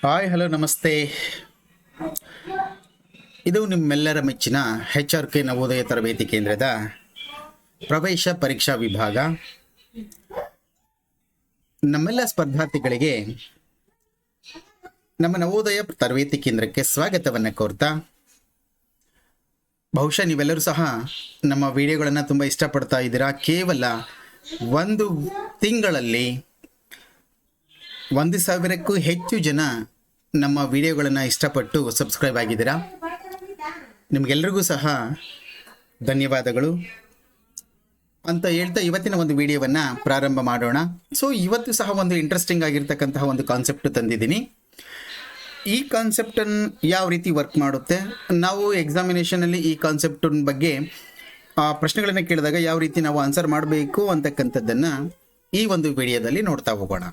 Hi hello ನಮಸ್ತೆ. ಇದು ನಿಮ್ಮೆಲ್ಲರ ಮೆಚ್ಚಿನ HRK ನವೋದಯ ತರಬೇತಿ ಕೇಂದ್ರದ ಪ್ರವೇಶ ಪರೀಕ್ಷಾ ವಿಭಾಗ. ನಮ್ಮೆಲ್ಲ ಸ್ಪರ್ಧಾರ್ಥಿಗಳಿಗೆ ನಮ್ಮ ನವೋದಯ ತರಬೇತಿ ಕೇಂದ್ರಕ್ಕೆ ಸ್ವಾಗತವನ್ನು ಕೋರ್ತಾ, ಬಹುಶಃ ನೀವೆಲ್ಲರೂ ಸಹ ನಮ್ಮ ವಿಡಿಯೋಗಳನ್ನು ತುಂಬ ಇಷ್ಟಪಡ್ತಾ ಇದ್ದೀರಾ. ಕೇವಲ ಒಂದು ತಿಂಗಳಲ್ಲಿ 1,000ಕ್ಕೂ ಹೆಚ್ಚು ಜನ ನಮ್ಮ ವಿಡಿಯೋಗಳನ್ನು ಇಷ್ಟಪಟ್ಟು ಸಬ್ಸ್ಕ್ರೈಬ್ ಆಗಿದ್ದೀರಾ. ನಿಮಗೆಲ್ಲರಿಗೂ ಸಹ ಧನ್ಯವಾದಗಳು ಅಂತ ಹೇಳ್ತಾ ಇವತ್ತಿನ ಒಂದು ವಿಡಿಯೋವನ್ನು ಪ್ರಾರಂಭ ಮಾಡೋಣ. ಸೊ ಇವತ್ತು ಸಹ ಒಂದು ಇಂಟ್ರೆಸ್ಟಿಂಗ್ ಆಗಿರ್ತಕ್ಕಂತಹ ಒಂದು ಕಾನ್ಸೆಪ್ಟ್ ತಂದಿದ್ದೀನಿ. ಈ ಕಾನ್ಸೆಪ್ಟನ್ನು ಯಾವ ರೀತಿ ವರ್ಕ್ ಮಾಡುತ್ತೆ, ನಾವು ಎಕ್ಸಾಮಿನೇಷನಲ್ಲಿ ಈ ಕಾನ್ಸೆಪ್ಟಿನ ಬಗ್ಗೆ ಪ್ರಶ್ನೆಗಳನ್ನು ಕೇಳಿದಾಗ ಯಾವ ರೀತಿ ನಾವು ಆನ್ಸರ್ ಮಾಡಬೇಕು ಅಂತಕ್ಕಂಥದ್ದನ್ನು ಈ ಒಂದು ವಿಡಿಯೋದಲ್ಲಿ ನೋಡ್ತಾ ಹೋಗೋಣ.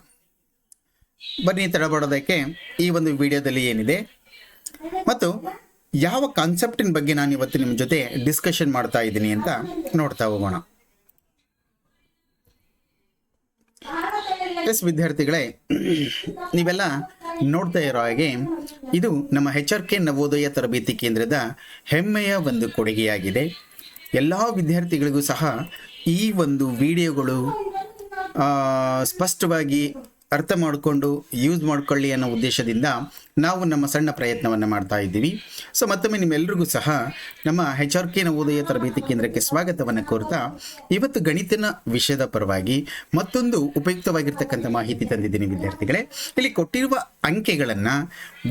ಬನ್ನಿ ತಡಬಾಡೋದಕ್ಕೆ ಈ ಒಂದು ವಿಡಿಯೋದಲ್ಲಿ ಏನಿದೆ ಮತ್ತು ಯಾವ ಕಾನ್ಸೆಪ್ಟಿನ ಬಗ್ಗೆ ನಾನು ಇವತ್ತು ನಿಮ್ಮ ಜೊತೆ ಡಿಸ್ಕಷನ್ ಮಾಡ್ತಾ ಇದ್ದೀನಿ ಅಂತ ನೋಡ್ತಾ ಹೋಗೋಣ. ಎಸ್ ವಿದ್ಯಾರ್ಥಿಗಳೇ, ನೀವೆಲ್ಲ ನೋಡ್ತಾ ಇರೋ ಹಾಗೆ ಇದು ನಮ್ಮ HRK ನವೋದಯ ತರಬೇತಿ ಕೇಂದ್ರದ ಹೆಮ್ಮೆಯ ಒಂದು ಕೊಡುಗೆಯಾಗಿದೆ. ಎಲ್ಲ ವಿದ್ಯಾರ್ಥಿಗಳಿಗೂ ಸಹ ಈ ಒಂದು ವಿಡಿಯೋಗಳು ಸ್ಪಷ್ಟವಾಗಿ ಅರ್ಥ ಮಾಡಿಕೊಂಡು ಯೂಸ್ ಮಾಡ್ಕೊಳ್ಳಿ ಅನ್ನೋ ಉದ್ದೇಶದಿಂದ ನಾವು ನಮ್ಮ ಸಣ್ಣ ಪ್ರಯತ್ನವನ್ನು ಮಾಡ್ತಾ ಇದ್ದೀವಿ. ಸೊ ಮತ್ತೊಮ್ಮೆ ನಿಮ್ಮೆಲ್ಲರಿಗೂ ಸಹ ನಮ್ಮ HRK ನವೋದಯ ತರಬೇತಿ ಕೇಂದ್ರಕ್ಕೆ ಸ್ವಾಗತವನ್ನು ಕೋರ್ತಾ, ಇವತ್ತು ಗಣಿತನ ವಿಷಯದ ಪರವಾಗಿ ಮತ್ತೊಂದು ಉಪಯುಕ್ತವಾಗಿರ್ತಕ್ಕಂಥ ಮಾಹಿತಿ ತಂದಿದ್ದೀನಿ ವಿದ್ಯಾರ್ಥಿಗಳೇ. ಇಲ್ಲಿ ಕೊಟ್ಟಿರುವ ಅಂಕೆಗಳನ್ನು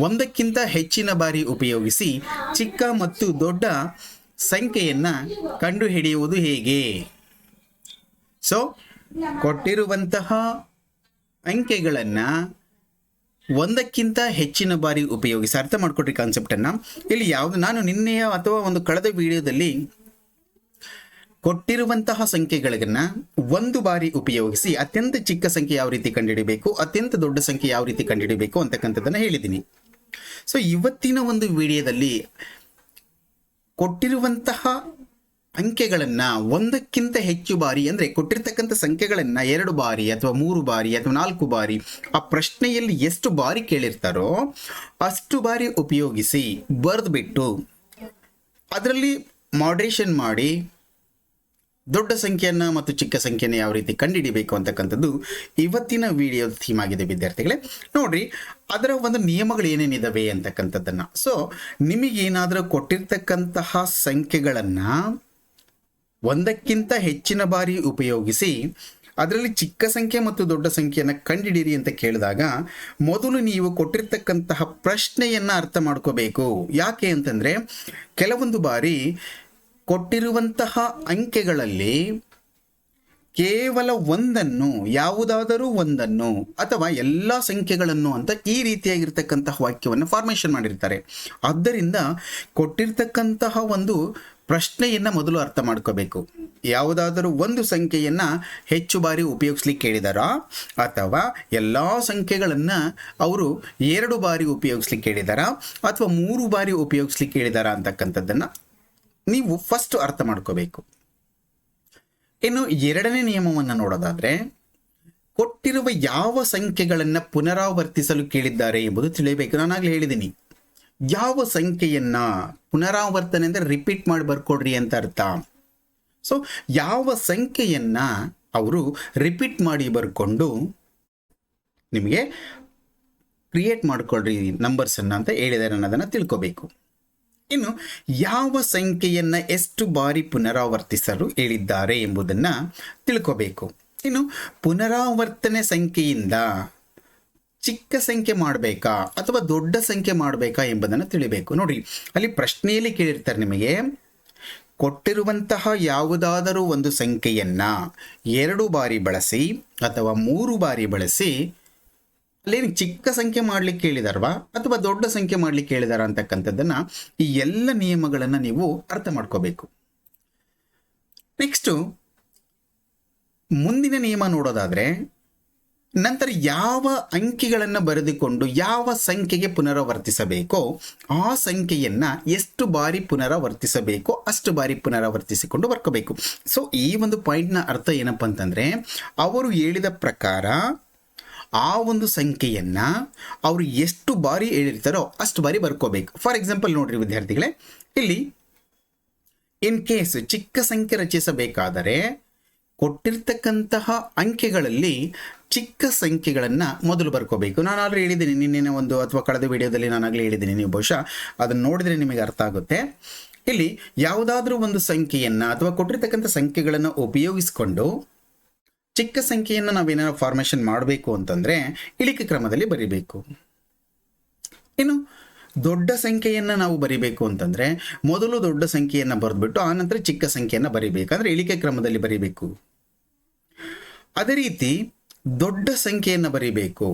ಒಂದಕ್ಕಿಂತ ಹೆಚ್ಚಿನ ಬಾರಿ ಉಪಯೋಗಿಸಿ ಚಿಕ್ಕ ಮತ್ತು ದೊಡ್ಡ ಸಂಖ್ಯೆಯನ್ನು ಕಂಡುಹಿಡಿಯುವುದು ಹೇಗೆ? ಸೊ ಕೊಟ್ಟಿರುವಂತಹ ಅಂಕೆಗಳನ್ನು ಒಂದಕ್ಕಿಂತ ಹೆಚ್ಚಿನ ಬಾರಿ ಉಪಯೋಗಿಸಿ, ಅರ್ಥ ಮಾಡ್ಕೊಟ್ರಿ ಕಾನ್ಸೆಪ್ಟನ್ನು. ಇಲ್ಲಿ ಯಾವುದು ನಾನು ನಿನ್ನೆಯ ಅಥವಾ ಒಂದು ಕಳೆದ ವಿಡಿಯೋದಲ್ಲಿ ಕೊಟ್ಟಿರುವಂತಹ ಸಂಖ್ಯೆಗಳನ್ನು ಒಂದು ಬಾರಿ ಉಪಯೋಗಿಸಿ ಅತ್ಯಂತ ಚಿಕ್ಕ ಸಂಖ್ಯೆ ಯಾವ ರೀತಿ ಕಂಡುಹಿಡಿಬೇಕು, ಅತ್ಯಂತ ದೊಡ್ಡ ಸಂಖ್ಯೆ ಯಾವ ರೀತಿ ಕಂಡುಹಿಡಿಬೇಕು ಅಂತಕ್ಕಂಥದ್ದನ್ನು ಹೇಳಿದ್ದೀನಿ. ಸೊ ಇವತ್ತಿನ ಒಂದು ವಿಡಿಯೋದಲ್ಲಿ ಕೊಟ್ಟಿರುವಂತಹ ಅಂಕೆಗಳನ್ನು ಒಂದಕ್ಕಿಂತ ಹೆಚ್ಚು ಬಾರಿ, ಅಂದರೆ ಕೊಟ್ಟಿರ್ತಕ್ಕಂಥ ಸಂಖ್ಯೆಗಳನ್ನು 2 ಬಾರಿ ಅಥವಾ 3 ಬಾರಿ ಅಥವಾ 4 ಬಾರಿ, ಆ ಪ್ರಶ್ನೆಯಲ್ಲಿ ಎಷ್ಟು ಬಾರಿ ಕೇಳಿರ್ತಾರೋ ಅಷ್ಟು ಬಾರಿ ಉಪಯೋಗಿಸಿ ಬರೆದುಬಿಟ್ಟು ಅದರಲ್ಲಿ ಮಾಡ್ರೇಷನ್ ಮಾಡಿ ದೊಡ್ಡ ಸಂಖ್ಯೆಯನ್ನು ಮತ್ತು ಚಿಕ್ಕ ಸಂಖ್ಯೆಯನ್ನು ಯಾವ ರೀತಿ ಕಂಡುಹಿಡಿಬೇಕು ಅಂತಕ್ಕಂಥದ್ದು ಇವತ್ತಿನ ವಿಡಿಯೋದ ಥೀಮ್ ಆಗಿದೆ ವಿದ್ಯಾರ್ಥಿಗಳೇ. ನೋಡ್ರಿ, ಅದರ ಒಂದು ನಿಯಮಗಳು ಏನೇನಿದಾವೆ ಅಂತಕ್ಕಂಥದ್ದನ್ನು. ಸೊ ನಿಮಗೇನಾದರೂ ಕೊಟ್ಟಿರ್ತಕ್ಕಂತಹ ಸಂಖ್ಯೆಗಳನ್ನು ಒಂದಕ್ಕಿಂತ ಹೆಚ್ಚಿನ ಬಾರಿ ಉಪಯೋಗಿಸಿ ಅದರಲ್ಲಿ ಚಿಕ್ಕ ಸಂಖ್ಯೆ ಮತ್ತು ದೊಡ್ಡ ಸಂಖ್ಯೆಯನ್ನು ಕಂಡುಹಿಡಿಯಿರಿ ಅಂತ ಕೇಳಿದಾಗ ಮೊದಲು ನೀವು ಕೊಟ್ಟಿರ್ತಕ್ಕಂತಹ ಪ್ರಶ್ನೆಯನ್ನು ಅರ್ಥ ಮಾಡ್ಕೋಬೇಕು. ಯಾಕೆ ಅಂತಂದರೆ ಕೆಲವೊಂದು ಬಾರಿ ಕೊಟ್ಟಿರುವಂತಹ ಅಂಕೆಗಳಲ್ಲಿ ಕೇವಲ ಒಂದನ್ನು, ಯಾವುದಾದರೂ ಒಂದನ್ನು ಅಥವಾ ಎಲ್ಲ ಸಂಖ್ಯೆಗಳನ್ನು ಅಂತ ಈ ರೀತಿಯಾಗಿರ್ತಕ್ಕಂತಹ ವಾಕ್ಯವನ್ನು ಫಾರ್ಮೇಷನ್ ಮಾಡಿರ್ತಾರೆ. ಆದ್ದರಿಂದ ಕೊಟ್ಟಿರ್ತಕ್ಕಂತಹ ಒಂದು ಪ್ರಶ್ನೆಯನ್ನು ಮೊದಲು ಅರ್ಥ ಮಾಡ್ಕೋಬೇಕು. ಯಾವುದಾದರೂ ಒಂದು ಸಂಖ್ಯೆಯನ್ನು ಹೆಚ್ಚು ಬಾರಿ ಉಪಯೋಗಿಸ್ಲಿಕ್ಕೆ ಹೇಳಿದಾರಾ ಅಥವಾ ಎಲ್ಲ ಸಂಖ್ಯೆಗಳನ್ನು ಅವರು 2 ಬಾರಿ ಉಪಯೋಗಿಸ್ಲಿಕ್ಕೆ ಹೇಳಿದಾರಾ ಅಥವಾ 3 ಬಾರಿ ಉಪಯೋಗಿಸ್ಲಿಕ್ಕೆ ಹೇಳಿದಾರಾ ಅಂತಕ್ಕಂಥದ್ದನ್ನು ನೀವು ಫಸ್ಟ್ ಅರ್ಥ ಮಾಡ್ಕೋಬೇಕು. ಇನ್ನು ಎರಡನೇ ನಿಯಮವನ್ನು ನೋಡೋದಾದರೆ, ಕೊಟ್ಟಿರುವ ಯಾವ ಸಂಖ್ಯೆಗಳನ್ನು ಪುನರಾವರ್ತಿಸಲು ಕೇಳಿದ್ದಾರೆ ಎಂಬುದು ತಿಳಿಯಬೇಕು. ನಾನಾಗಲೇ ಹೇಳಿದ್ದೀನಿ, ಯಾವ ಸಂಖ್ಯೆಯನ್ನು ಪುನರಾವರ್ತನೆ ಅಂದರೆ ರಿಪೀಟ್ ಮಾಡಿ ಬರ್ಕೊಡ್ರಿ ಅಂತ ಅರ್ಥ. ಸೊ ಯಾವ ಸಂಖ್ಯೆಯನ್ನು ಅವರು ರಿಪೀಟ್ ಮಾಡಿ ಬರ್ಕೊಂಡು ನಿಮಗೆ ಕ್ರಿಯೇಟ್ ಮಾಡ್ಕೊಳ್ರಿ ನಂಬರ್ಸನ್ನು ಅಂತ ಹೇಳಿದ್ದಾರೆ ಅನ್ನೋದನ್ನು ತಿಳ್ಕೋಬೇಕು. ಇನ್ನು ಯಾವ ಸಂಖ್ಯೆಯನ್ನು ಎಷ್ಟು ಬಾರಿ ಪುನರಾವರ್ತಿಸಲು ಹೇಳಿದ್ದಾರೆ ಎಂಬುದನ್ನು ತಿಳ್ಕೋಬೇಕು. ಇನ್ನು ಪುನರಾವರ್ತನೆ ಸಂಖ್ಯೆಯಿಂದ ಚಿಕ್ಕ ಸಂಖ್ಯೆ ಮಾಡಬೇಕಾ ಅಥವಾ ದೊಡ್ಡ ಸಂಖ್ಯೆ ಮಾಡಬೇಕಾ ಎಂಬುದನ್ನು ತಿಳಿಬೇಕು. ನೋಡಿ, ಅಲ್ಲಿ ಪ್ರಶ್ನೆಯಲ್ಲಿ ಕೇಳಿರ್ತಾರೆ ನಿಮಗೆ, ಕೊಟ್ಟಿರುವಂತಹ ಯಾವುದಾದರೂ ಒಂದು ಸಂಖ್ಯೆಯನ್ನು 2 ಬಾರಿ ಬಳಸಿ ಅಥವಾ 3 ಬಾರಿ ಬಳಸಿ ಅಲ್ಲೇನು ಚಿಕ್ಕ ಸಂಖ್ಯೆ ಮಾಡಲಿಕ್ಕೆ ಹೇಳಿದಾರವಾ ಅಥವಾ ದೊಡ್ಡ ಸಂಖ್ಯೆ ಮಾಡಲಿಕ್ಕೆ ಹೇಳಿದಾರ ಅಂತಕ್ಕಂಥದ್ದನ್ನು, ಈ ಎಲ್ಲ ನಿಯಮಗಳನ್ನು ನೀವು ಅರ್ಥ ಮಾಡ್ಕೋಬೇಕು. ನೆಕ್ಸ್ಟು ಮುಂದಿನ ನಿಯಮ ನೋಡೋದಾದರೆ, ನಂತರ ಯಾವ ಅಂಕಿಗಳನ್ನು ಬರೆದುಕೊಂಡು ಯಾವ ಸಂಖ್ಯೆಗೆ ಪುನರಾವರ್ತಿಸಬೇಕೋ ಆ ಸಂಖ್ಯೆಯನ್ನು ಎಷ್ಟು ಬಾರಿ ಪುನರಾವರ್ತಿಸಬೇಕೋ ಅಷ್ಟು ಬಾರಿ ಪುನರಾವರ್ತಿಸಿಕೊಂಡು ಬರ್ಕೋಬೇಕು. ಸೊ ಈ ಒಂದು ಪಾಯಿಂಟ್ನ ಅರ್ಥ ಏನಪ್ಪ ಅಂತಂದರೆ, ಅವರು ಹೇಳಿದ ಪ್ರಕಾರ ಆ ಒಂದು ಸಂಖ್ಯೆಯನ್ನು ಅವರು ಎಷ್ಟು ಬಾರಿ ಹೇಳಿರ್ತಾರೋ ಅಷ್ಟು ಬಾರಿ ಬರ್ಕೋಬೇಕು. ಫಾರ್ ಎಕ್ಸಾಂಪಲ್ ನೋಡ್ರಿ ವಿದ್ಯಾರ್ಥಿಗಳೇ, ಇಲ್ಲಿ ಇನ್ ಕೇಸ್ ಚಿಕ್ಕ ಸಂಖ್ಯೆ ರಚಿಸಬೇಕಾದರೆ ಕೊಟ್ಟಿರ್ತಕ್ಕಂತಹ ಅಂಕೆಗಳಲ್ಲಿ ಚಿಕ್ಕ ಸಂಖ್ಯೆಗಳನ್ನು ಮೊದಲು ಬರ್ಕೋಬೇಕು. ನಾನು ಆಲ್ರೆಡಿ ಹೇಳಿದ್ದೀನಿ ನಿನ್ನೆ ಒಂದು ಅಥವಾ ಕಳೆದ ವಿಡಿಯೋದಲ್ಲಿ ನಾನಾಗಲೇ ಹೇಳಿದ್ದೀನಿ, ನೀವು ಬಹುಶಃ ಅದನ್ನು ನೋಡಿದರೆ ನಿಮಗೆ ಅರ್ಥ ಆಗುತ್ತೆ. ಇಲ್ಲಿ ಯಾವುದಾದ್ರೂ ಒಂದು ಸಂಖ್ಯೆಯನ್ನು ಅಥವಾ ಕೊಟ್ಟಿರ್ತಕ್ಕಂಥ ಸಂಖ್ಯೆಗಳನ್ನು ಉಪಯೋಗಿಸಿಕೊಂಡು ಚಿಕ್ಕ ಸಂಖ್ಯೆಯನ್ನು ನಾವೇನಾದ್ರು ಫಾರ್ಮೇಷನ್ ಮಾಡಬೇಕು ಅಂತಂದರೆ ಇಳಿಕೆ ಕ್ರಮದಲ್ಲಿ ಬರಿಬೇಕು. ಇನ್ನು ದೊಡ್ಡ ಸಂಖ್ಯೆಯನ್ನು ನಾವು ಬರಿಬೇಕು ಅಂತಂದರೆ ಮೊದಲು ದೊಡ್ಡ ಸಂಖ್ಯೆಯನ್ನು ಬರೆದ್ಬಿಟ್ಟು ಆನಂತರ ಚಿಕ್ಕ ಸಂಖ್ಯೆಯನ್ನು ಬರಿಬೇಕಂದ್ರೆ ಇಳಿಕೆ ಕ್ರಮದಲ್ಲಿ ಬರಿಬೇಕು. ಅದೇ ರೀತಿ ದೊಡ್ಡ ಸಂಖ್ಯೆಯನ್ನು ಬರಿಬೇಕು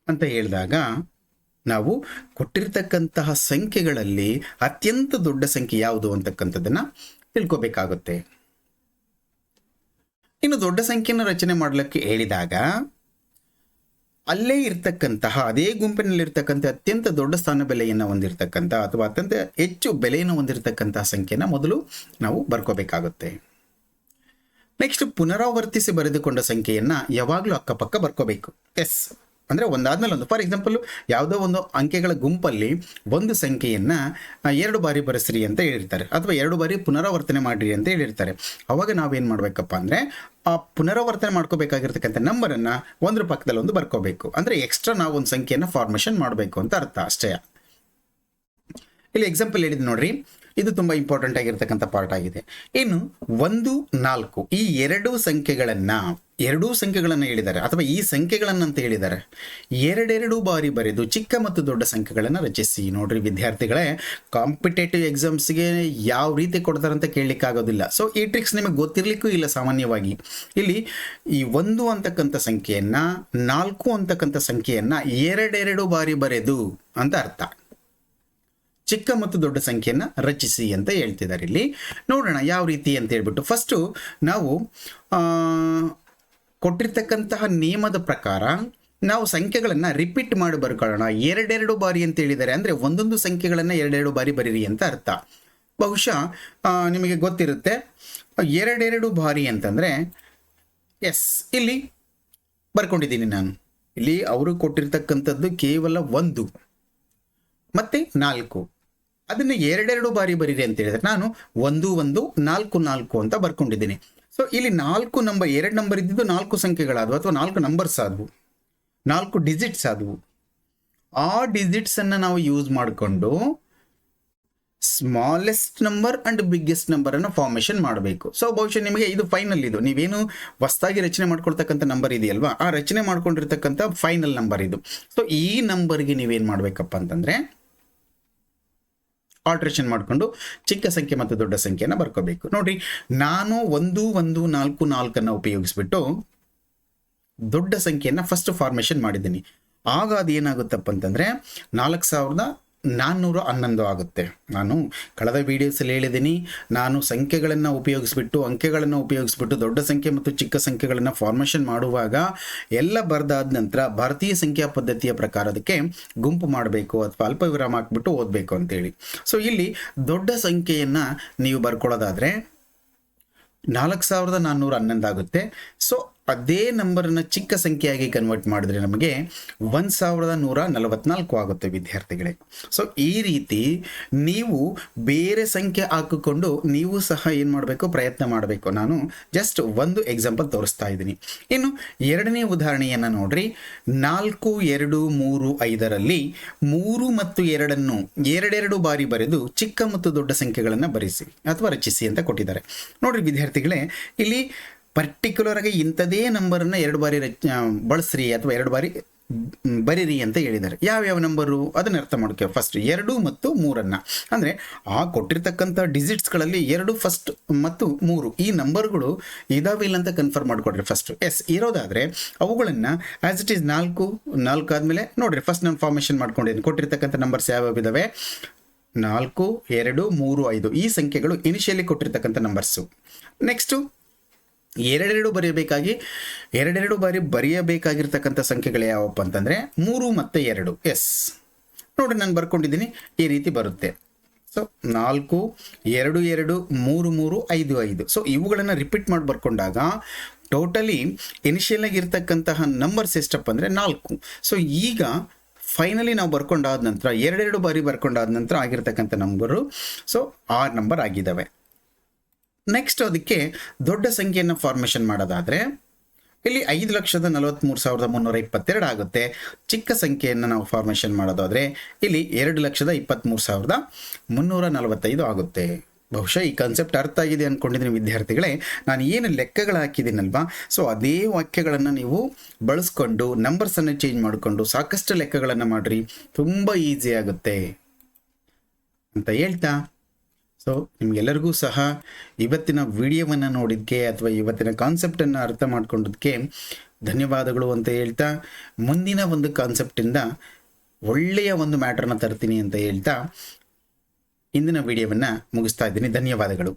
ಅಂತ ಹೇಳಿದಾಗ ನಾವು ಕೊಟ್ಟಿರ್ತಕ್ಕಂತಹ ಸಂಖ್ಯೆಗಳಲ್ಲಿ ಅತ್ಯಂತ ದೊಡ್ಡ ಸಂಖ್ಯೆ ಯಾವುದು ಅಂತಕ್ಕಂಥದ್ದನ್ನು ತಿಳ್ಕೋಬೇಕಾಗುತ್ತೆ. ಇನ್ನು ದೊಡ್ಡ ಸಂಖ್ಯೆಯನ್ನು ರಚನೆ ಮಾಡಲಿಕ್ಕೆ ಹೇಳಿದಾಗ ಅಲ್ಲೇ ಇರ್ತಕ್ಕಂತಹ ಅದೇ ಗುಂಪಿನಲ್ಲಿರ್ತಕ್ಕಂಥ ಅತ್ಯಂತ ದೊಡ್ಡ ಸ್ಥಾನ ಬೆಲೆಯನ್ನು ಹೊಂದಿರತಕ್ಕಂಥ ಅಥವಾ ಅತ್ಯಂತ ಹೆಚ್ಚು ಬೆಲೆಯನ್ನು ಹೊಂದಿರತಕ್ಕಂತಹ ಸಂಖ್ಯೆನ ಮೊದಲು ನಾವು ಬರ್ಕೋಬೇಕಾಗುತ್ತೆ. ನೆಕ್ಸ್ಟ್ ಪುನರಾವರ್ತಿಸಿ ಬರೆದುಕೊಂಡ ಸಂಖ್ಯೆಯನ್ನು ಯಾವಾಗಲೂ ಅಕ್ಕಪಕ್ಕ ಬರ್ಕೋಬೇಕು. ಎಸ್ ಅಂದರೆ ಒಂದಾದ್ಮೇಲೆ ಒಂದು. ಫಾರ್ ಎಕ್ಸಾಂಪಲ್ ಯಾವುದೋ ಒಂದು ಅಂಕೆಗಳ ಗುಂಪಲ್ಲಿ ಒಂದು ಸಂಖ್ಯೆಯನ್ನು 2 ಬಾರಿ ಬರೆಸ್ರಿ ಅಂತ ಹೇಳಿರ್ತಾರೆ ಅಥವಾ 2 ಬಾರಿ ಪುನರಾವರ್ತನೆ ಮಾಡಿರಿ ಅಂತ ಹೇಳಿರ್ತಾರೆ. ಅವಾಗ ನಾವೇನು ಮಾಡಬೇಕಪ್ಪ ಅಂದರೆ ಆ ಪುನರಾವರ್ತನೆ ಮಾಡ್ಕೋಬೇಕಾಗಿರ್ತಕ್ಕಂಥ ನಂಬರನ್ನು ಒಂದ್ರ ಪಕ್ಕದಲ್ಲಿ ಒಂದು ಬರ್ಕೋಬೇಕು. ಅಂದರೆ ಎಕ್ಸ್ಟ್ರಾ ನಾವು ಒಂದು ಸಂಖ್ಯೆಯನ್ನು ಫಾರ್ಮೇಷನ್ ಮಾಡಬೇಕು ಅಂತ ಅರ್ಥ ಅಷ್ಟೇ. ಇಲ್ಲಿ ಎಕ್ಸಾಂಪಲ್ ಹೇಳಿದ್ದು ನೋಡ್ರಿ, ಇದು ತುಂಬ ಇಂಪಾರ್ಟೆಂಟ್ ಆಗಿರ್ತಕ್ಕಂಥ ಪಾರ್ಟ್ ಆಗಿದೆ. ಇನ್ನು 1, 4 ಈ ಎರಡೂ ಸಂಖ್ಯೆಗಳನ್ನು ಹೇಳಿದ್ದಾರೆ ಅಥವಾ ಈ ಸಂಖ್ಯೆಗಳನ್ನು ಅಂತ ಹೇಳಿದ್ದಾರೆ. 2 ಬಾರಿ ಬರೆದು ಚಿಕ್ಕ ಮತ್ತು ದೊಡ್ಡ ಸಂಖ್ಯೆಗಳನ್ನು ರಚಿಸಿ. ನೋಡ್ರಿ ವಿದ್ಯಾರ್ಥಿಗಳೇ, ಕಾಂಪಿಟೇಟಿವ್ ಎಕ್ಸಾಮ್ಸ್ಗೆ ಯಾವ ರೀತಿ ಕೊಡ್ತಾರೆ ಅಂತ ಕೇಳಲಿಕ್ಕಾಗೋದಿಲ್ಲ. ಸೊ ಈ ಟ್ರಿಕ್ಸ್ ನಿಮಗೆ ಗೊತ್ತಿರಲಿಕ್ಕೂ ಇಲ್ಲ ಸಾಮಾನ್ಯವಾಗಿ. ಇಲ್ಲಿ ಈ 1 ಅಂತಕ್ಕಂಥ ಸಂಖ್ಯೆಯನ್ನು 4 ಅಂತಕ್ಕಂಥ ಸಂಖ್ಯೆಯನ್ನು 2 ಬಾರಿ ಬರೆದು ಅಂತ ಅರ್ಥ. ಚಿಕ್ಕ ಮತ್ತು ದೊಡ್ಡ ಸಂಖ್ಯೆಯನ್ನು ರಚಿಸಿ ಅಂತ ಹೇಳ್ತಿದ್ದಾರೆ. ಇಲ್ಲಿ ನೋಡೋಣ ಯಾವ ರೀತಿ ಅಂತ ಹೇಳ್ಬಿಟ್ಟು ಫಸ್ಟು ನಾವು ಕೊಟ್ಟಿರ್ತಕ್ಕಂತಹ ನಿಯಮದ ಪ್ರಕಾರ ನಾವು ಸಂಖ್ಯೆಗಳನ್ನು ರಿಪೀಟ್ ಮಾಡಿ ಬರ್ಕೊಳ್ಳೋಣ. 2 ಬಾರಿ ಅಂತ ಹೇಳಿದ್ದಾರೆ ಅಂದರೆ ಒಂದೊಂದು ಸಂಖ್ಯೆಗಳನ್ನು 2 ಬಾರಿ ಬರೀರಿ ಅಂತ ಅರ್ಥ. ಬಹುಶಃ ನಿಮಗೆ ಗೊತ್ತಿರುತ್ತೆ 2 ಬಾರಿ ಅಂತಂದರೆ ಎಸ್ ಇಲ್ಲಿ ಬರ್ಕೊಂಡಿದ್ದೀನಿ ನಾನು. ಇಲ್ಲಿ ಅವರು ಕೊಟ್ಟಿರ್ತಕ್ಕಂಥದ್ದು ಕೇವಲ 1 ಮತ್ತು 4, ಅದನ್ನು 2 ಬಾರಿ ಬರೀರಿ ಅಂತ ಹೇಳಿದ್ರೆ ನಾನು 1, 1, 4, 4 ಅಂತ ಬರ್ಕೊಂಡಿದ್ದೀನಿ. ಸೊ ಇಲ್ಲಿ 4 ನಂಬರ್ 2 ನಂಬರ್ ಇದ್ದಿದ್ದು 4 ಸಂಖ್ಯೆಗಳಾದವು ಅಥವಾ 4 ನಂಬರ್ಸ್ ಆದವು, 4 ಡಿಜಿಟ್ಸ್ ಆದವು. ಆ ಡಿಜಿಟ್ಸನ್ನು ನಾವು ಯೂಸ್ ಮಾಡಿಕೊಂಡು ಸ್ಮಾಲೆಸ್ಟ್ ನಂಬರ್ ಅಂಡ್ ಬಿಗ್ಗೆಸ್ಟ್ ನಂಬರನ್ನು ಫಾರ್ಮೇಷನ್ ಮಾಡಬೇಕು. ಸೊ ಬಹುಶಃ ನಿಮಗೆ ಇದು ಫೈನಲ್, ಇದು ನೀವೇನು ಹೊಸದಾಗಿ ರಚನೆ ಮಾಡ್ಕೊಳ್ತಕ್ಕಂಥ ನಂಬರ್ ಇದೆಯಲ್ವಾ, ಆ ರಚನೆ ಮಾಡ್ಕೊಂಡಿರ್ತಕ್ಕಂಥ ಫೈನಲ್ ನಂಬರ್ ಇದು. ಸೊ ಈ ನಂಬರ್ಗೆ ನೀವೇನು ಮಾಡಬೇಕಪ್ಪ ಅಂತಂದರೆ ಆಲ್ಟ್ರೇಷನ್ ಮಾಡಿಕೊಂಡು ಚಿಕ್ಕ ಸಂಖ್ಯೆ ಮತ್ತು ದೊಡ್ಡ ಸಂಖ್ಯೆಯನ್ನು ಬರ್ಕೋಬೇಕು. ನೋಡಿರಿ, ನಾನು 1, 1, 4, 4 ಉಪಯೋಗಿಸ್ಬಿಟ್ಟು ದೊಡ್ಡ ಸಂಖ್ಯೆಯನ್ನು ಫಸ್ಟ್ ಫಾರ್ಮೇಷನ್ ಮಾಡಿದ್ದೀನಿ. ಆಗ ಅದು ಏನಾಗುತ್ತಪ್ಪ ಅಂತಂದರೆ 4411 ಆಗುತ್ತೆ. ನಾನು ಕಳೆದ ವೀಡಿಯೋಸಲ್ಲಿ ಹೇಳಿದ್ದೀನಿ, ನಾನು ಸಂಖ್ಯೆಗಳನ್ನು ಉಪಯೋಗಿಸ್ಬಿಟ್ಟು ಅಂಕೆಗಳನ್ನು ಉಪಯೋಗಿಸ್ಬಿಟ್ಟು ದೊಡ್ಡ ಸಂಖ್ಯೆ ಮತ್ತು ಚಿಕ್ಕ ಸಂಖ್ಯೆಗಳನ್ನು ಫಾರ್ಮೇಷನ್ ಮಾಡುವಾಗ ಎಲ್ಲ ಬರೆದಾದ ನಂತರ ಭಾರತೀಯ ಸಂಖ್ಯಾ ಪದ್ಧತಿಯ ಪ್ರಕಾರ ಅದಕ್ಕೆ ಗುಂಪು ಮಾಡಬೇಕು ಅಥವಾ ಅಲ್ಪ ವಿರಾಮ ಹಾಕ್ಬಿಟ್ಟು ಓದಬೇಕು ಅಂತೇಳಿ. ಸೊ ಇಲ್ಲಿ ದೊಡ್ಡ ಸಂಖ್ಯೆಯನ್ನು ನೀವು ಬರ್ಕೊಳ್ಳೋದಾದರೆ 4411 ಆಗುತ್ತೆ. ಸೊ ಅದೇ ನಂಬರನ್ನು ಚಿಕ್ಕ ಸಂಖ್ಯೆಯಾಗಿ ಕನ್ವರ್ಟ್ ಮಾಡಿದ್ರೆ ನಮಗೆ 1144 ಆಗುತ್ತೆ ವಿದ್ಯಾರ್ಥಿಗಳೇ. ಸೊ ಈ ರೀತಿ ನೀವು ಬೇರೆ ಸಂಖ್ಯೆ ಹಾಕಿಕೊಂಡು ನೀವು ಸಹ ಏನು ಮಾಡಬೇಕು, ಪ್ರಯತ್ನ ಮಾಡಬೇಕು. ನಾನು ಜಸ್ಟ್ ಒಂದು ಎಕ್ಸಾಂಪಲ್ ತೋರಿಸ್ತಾ ಇದ್ದೀನಿ. ಇನ್ನು ಎರಡನೇ ಉದಾಹರಣೆಯನ್ನು ನೋಡ್ರಿ, 4, 2, 3, 5ರಲ್ಲಿ 3 ಮತ್ತು 2 2 ಬಾರಿ ಬರೆದು ಚಿಕ್ಕ ಮತ್ತು ದೊಡ್ಡ ಸಂಖ್ಯೆಗಳನ್ನು ಬರೆಸಿ ಅಥವಾ ರಚಿಸಿ ಅಂತ ಕೊಟ್ಟಿದ್ದಾರೆ. ನೋಡ್ರಿ ವಿದ್ಯಾರ್ಥಿಗಳೇ, ಇಲ್ಲಿ ಪರ್ಟಿಕ್ಯುಲರ್ ಆಗಿ ಇಂಥದೇ ನಂಬರನ್ನು 2 ಬಾರಿ ಬಳಸ್ರಿ ಅಥವಾ 2 ಬಾರಿ ಬರೀರಿ ಅಂತ ಹೇಳಿದ್ದಾರೆ. ಯಾವ್ಯಾವ ನಂಬರು ಅದನ್ನು ಅರ್ಥ ಮಾಡ್ಕೋ. ಫಸ್ಟ್ 2 ಮತ್ತು 3 ಅಂದರೆ ಆ ಕೊಟ್ಟಿರ್ತಕ್ಕಂಥ ಡಿಜಿಟ್ಸ್ಗಳಲ್ಲಿ 2 ಫಸ್ಟ್ ಮತ್ತು 3 ಈ ನಂಬರ್ಗಳು ಇದಾವಿಲ್ಲ ಅಂತ ಕನ್ಫರ್ಮ್ ಮಾಡಿಕೊಡ್ರಿ ಫಸ್ಟ್. ಎಸ್ ಇರೋದಾದರೆ ಅವುಗಳನ್ನು ಆ್ಯಸ್ ಇಟ್ ಈಸ್ 4 ಆದಮೇಲೆ ನೋಡಿರಿ, ಫಸ್ಟ್ ನಾನು ಫಾರ್ಮೇಷನ್ ಮಾಡ್ಕೊಂಡಿದ್ದೀನಿ. ಕೊಟ್ಟಿರ್ತಕ್ಕಂಥ ನಂಬರ್ಸ್ ಯಾವ್ಯಾವ ಇದ್ದಾವೆ, 4, 2, 3, 5 ಈ ಸಂಖ್ಯೆಗಳು ಇನಿಷಿಯಲಿ ಕೊಟ್ಟಿರ್ತಕ್ಕಂಥ ನಂಬರ್ಸು. ನೆಕ್ಸ್ಟು 2 ಬರೆಯಬೇಕಾಗಿ 2 ಬಾರಿ ಬರೆಯಬೇಕಾಗಿರ್ತಕ್ಕಂಥ ಸಂಖ್ಯೆಗಳು ಯಾವಪ್ಪ ಅಂತಂದರೆ 3 ಮತ್ತು 2. ಎಸ್ ನೋಡಿ, ನಾನು ಬರ್ಕೊಂಡಿದ್ದೀನಿ, ಈ ರೀತಿ ಬರುತ್ತೆ. ಸೊ 4, 2, 2, 3, 3, 5, 5. ಸೊ ಇವುಗಳನ್ನು ರಿಪೀಟ್ ಮಾಡಿ ಬರ್ಕೊಂಡಾಗ ಟೋಟಲಿ ಇನಿಷಿಯಲ್ ಆಗಿರ್ತಕ್ಕಂತಹ ನಂಬರ್ಸ್ ಎಷ್ಟಪ್ಪ ಅಂದರೆ 4. ಸೊ ಈಗ ಫೈನಲಿ ನಾವು ಬರ್ಕೊಂಡಾದ ನಂತರ 2 ಬಾರಿ ಬರ್ಕೊಂಡಾದ ನಂತರ ಆಗಿರ್ತಕ್ಕಂಥ ನಂಬರು ಸೊ 6 ನಂಬರ್ ಆಗಿದ್ದಾವೆ. ನೆಕ್ಸ್ಟ್ ಅದಕ್ಕೆ ದೊಡ್ಡ ಸಂಖ್ಯೆಯನ್ನು ಫಾರ್ಮೇಷನ್ ಮಾಡೋದಾದರೆ ಇಲ್ಲಿ 5,43,322 ಆಗುತ್ತೆ. ಚಿಕ್ಕ ಸಂಖ್ಯೆಯನ್ನು ನಾವು ಫಾರ್ಮೇಷನ್ ಮಾಡೋದಾದರೆ ಇಲ್ಲಿ 2,23,345 ಆಗುತ್ತೆ. ಬಹುಶಃ ಈ ಕಾನ್ಸೆಪ್ಟ್ ಅರ್ಥ ಆಗಿದೆ ಅಂದ್ಕೊಂಡಿದ್ದೀನಿ ವಿದ್ಯಾರ್ಥಿಗಳೇ. ನಾನು ಏನು ಲೆಕ್ಕಗಳು ಹಾಕಿದ್ದೀನಲ್ವಾ, ಸೊ ಅದೇ ವಾಕ್ಯಗಳನ್ನು ನೀವು ಬಳಸ್ಕೊಂಡು ನಂಬರ್ಸನ್ನು ಚೇಂಜ್ ಮಾಡಿಕೊಂಡು ಸಾಕಷ್ಟು ಲೆಕ್ಕಗಳನ್ನು ಮಾಡಿರಿ, ತುಂಬ ಈಸಿ ಆಗುತ್ತೆ ಅಂತ ಹೇಳ್ತಾ, ಸೊ ನಿಮಗೆಲ್ಲರಿಗೂ ಸಹ ಇವತ್ತಿನ ವಿಡಿಯೋವನ್ನು ನೋಡಿದ್ದಕ್ಕೆ ಅಥವಾ ಇವತ್ತಿನ ಕಾನ್ಸೆಪ್ಟನ್ನು ಅರ್ಥ ಮಾಡ್ಕೊಂಡಿದ್ದಕ್ಕೆ ಧನ್ಯವಾದಗಳು ಅಂತ ಹೇಳ್ತಾ, ಮುಂದಿನ ಒಂದು ಕಾನ್ಸೆಪ್ಟಿಂದ ಒಳ್ಳೆಯ ಒಂದು ಮ್ಯಾಟ್ರನ್ನ ತರ್ತೀನಿ ಅಂತ ಹೇಳ್ತಾ ಇಂದಿನ ವಿಡಿಯೋವನ್ನು ಮುಗಿಸ್ತಾ ಇದ್ದೀನಿ. ಧನ್ಯವಾದಗಳು.